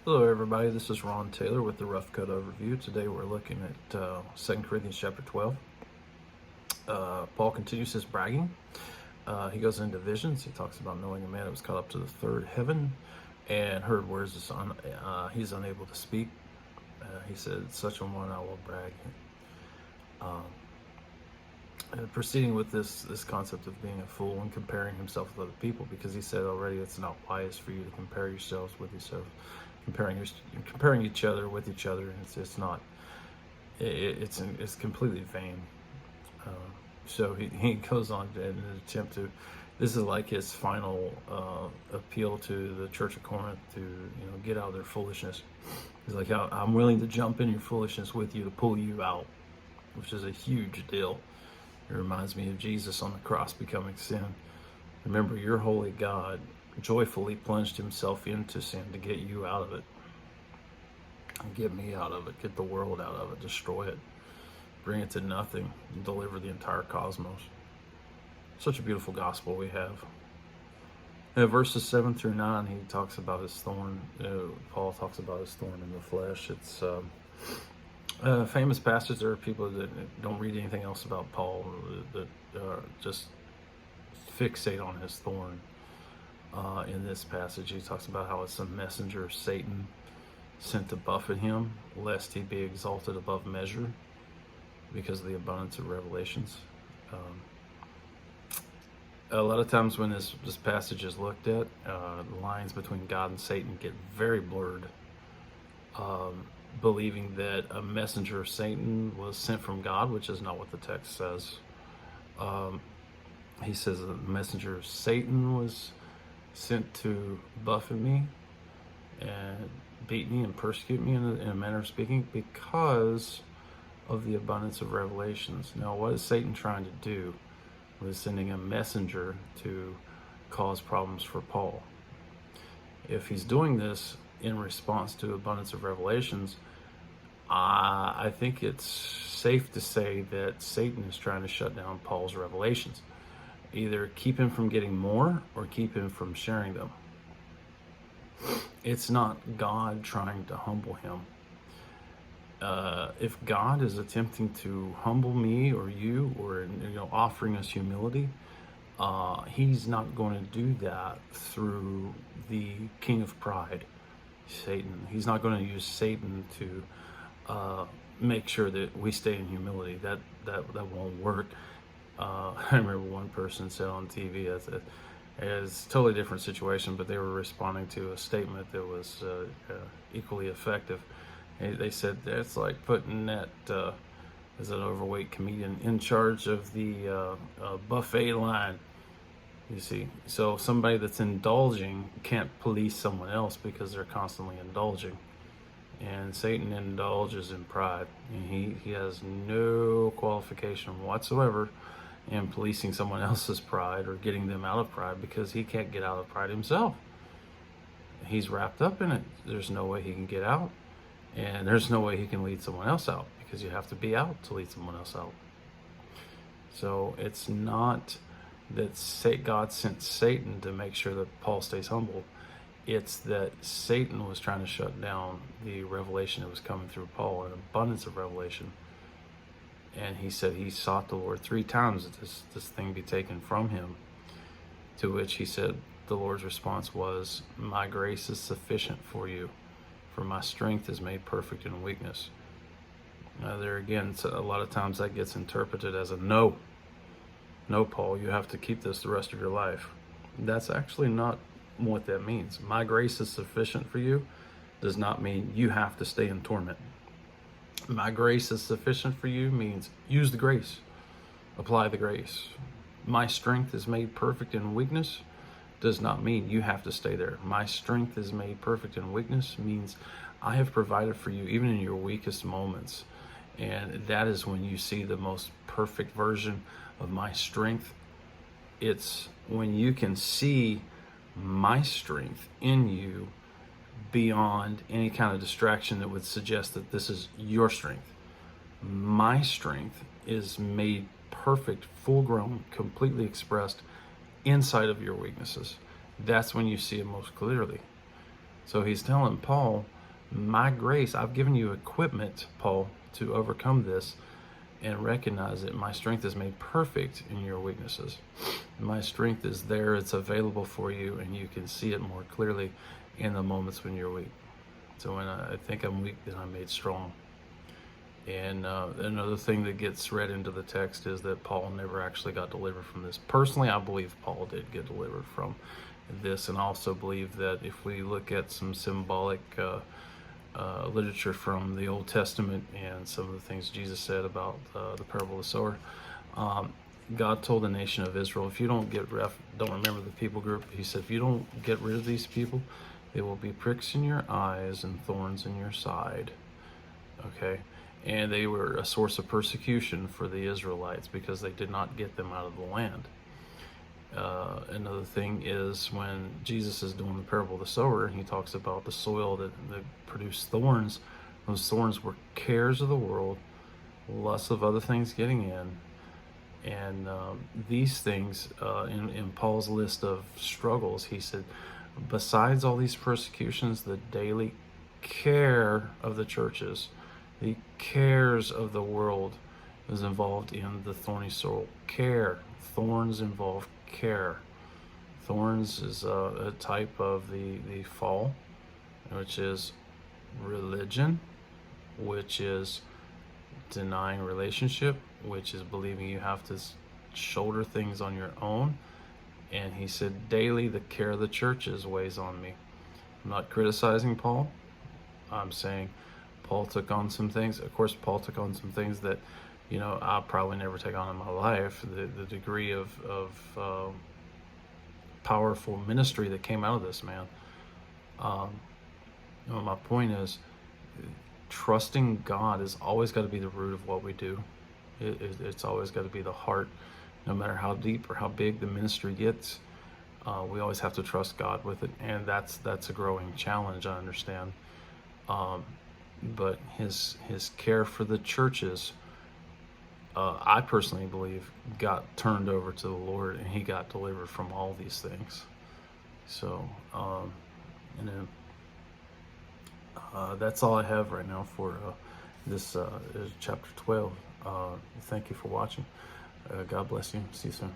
Hello everybody, this is Ron Taylor with the Roughcut Overview. Today we're looking at 2 Corinthians chapter 12. Paul continues his bragging. He goes into visions. He talks about knowing a man that was caught up to the third heaven and heard words he's unable to speak. He said, such a one I will brag. Proceeding with this concept of being a fool and comparing himself with other people, because he said already it's not wise for you to compare yourselves with yourselves. Comparing each other with each other, and it's not. It's completely vain. So he goes on in an attempt to. This is like his final appeal to the Church of Corinth to get out of their foolishness. He's like, I'm willing to jump in your foolishness with you to pull you out, which is a huge deal. It reminds me of Jesus on the cross becoming sin. Remember, your holy God joyfully plunged himself into sin to get you out of it. And get me out of it. Get the world out of it. Destroy it. Bring it to nothing. And deliver the entire cosmos. Such a beautiful gospel we have. In verses 7 through 9, he talks about his thorn. Paul talks about his thorn in the flesh. It's famous passages. There are people that don't read anything else about Paul, that just fixate on his thorn. In this passage, he talks about how it's a messenger of Satan sent to buffet him, lest he be exalted above measure because of the abundance of revelations. A lot of times when this passage is looked at, the lines between God and Satan get very blurred. Believing that a messenger of Satan was sent from God, which is not what the text says. He says the messenger of Satan was sent to buffet me and beat me and persecute me in a manner of speaking because of the abundance of revelations. Now, what is Satan trying to do with sending a messenger to cause problems for Paul? If he's doing this in response to abundance of revelations, I think it's safe to say that Satan is trying to shut down Paul's revelations. Either keep him from getting more or keep him from sharing them. It's not God trying to humble him. If God is attempting to humble me or you, or offering us humility, he's not going to do that through the king of pride, Satan. He's not going to use Satan to make sure that we stay in humility. That won't work. I remember one person said on TV, it's a totally different situation, but they were responding to a statement that was equally effective. They said it's like putting that as an overweight comedian in charge of the buffet line. You see, so somebody that's indulging can't police someone else because they're constantly indulging. And Satan indulges in pride, and he has no qualification whatsoever in policing someone else's pride or getting them out of pride, because he can't get out of pride himself. He's wrapped up in it. There's no way he can get out, and there's no way he can lead someone else out, because you have to be out to lead someone else out. So it's not that God sent Satan to make sure that Paul stays humble. It's that Satan was trying to shut down the revelation that was coming through Paul, an abundance of revelation. And he said he sought the Lord 3 times that this thing be taken from him. To which he said the Lord's response was, my grace is sufficient for you, for my strength is made perfect in weakness. Now there again, a lot of times that gets interpreted as a no. No, Paul, you have to keep this the rest of your life. That's actually not what that means. My grace is sufficient for you does not mean you have to stay in torment. My grace is sufficient for you means use the grace, apply the grace. My strength is made perfect in weakness does not mean you have to stay there. My strength is made perfect in weakness means I have provided for you even in your weakest moments. And that is when you see the most perfect version of my strength. It's when you can see my strength in you beyond any kind of distraction that would suggest that this is your strength. My strength is made perfect, full grown, completely expressed inside of your weaknesses. That's when you see it most clearly. So he's telling Paul, my grace, I've given you equipment, Paul, to overcome this, and recognize that my strength is made perfect in your weaknesses. My strength is there, it's available for you, and you can see it more clearly in the moments when you're weak. So when I think I'm weak, then I'm made strong. And another thing that gets read into the text is that Paul never actually got delivered from this. Personally, I believe Paul did get delivered from this, and I also believe that if we look at some symbolic literature from the Old Testament and some of the things Jesus said about the parable of the sower, God told the nation of Israel, if you don't remember the people group, he said, if you don't get rid of these people, there will be pricks in your eyes and thorns in your side. Okay? And they were a source of persecution for the Israelites because they did not get them out of the land. Another thing is when Jesus is doing the parable of the sower, he talks about the soil that produced thorns. Those thorns were cares of the world, lusts of other things getting in, and these things, in Paul's list of struggles, he said, besides all these persecutions, the daily care of the churches, the cares of the world is involved in the thorny soil. Care. Thorns involve care. Thorns is a type of the fall, which is religion, which is denying relationship, which is believing you have to shoulder things on your own. And he said, daily the care of the churches weighs on me. I'm not criticizing Paul. I'm saying Paul took on some things. Of course, Paul took on some things that, I'll probably never take on in my life. The degree of powerful ministry that came out of this man. My point is, trusting God has always got to be the root of what we do. It's always got to be the heart. No matter how deep or how big the ministry gets, we always have to trust God with it, and that's a growing challenge, I understand. But his care for the churches, I personally believe, got turned over to the Lord, and he got delivered from all these things. So, that's all I have right now for this chapter 12. Thank you for watching. God bless you. See you soon.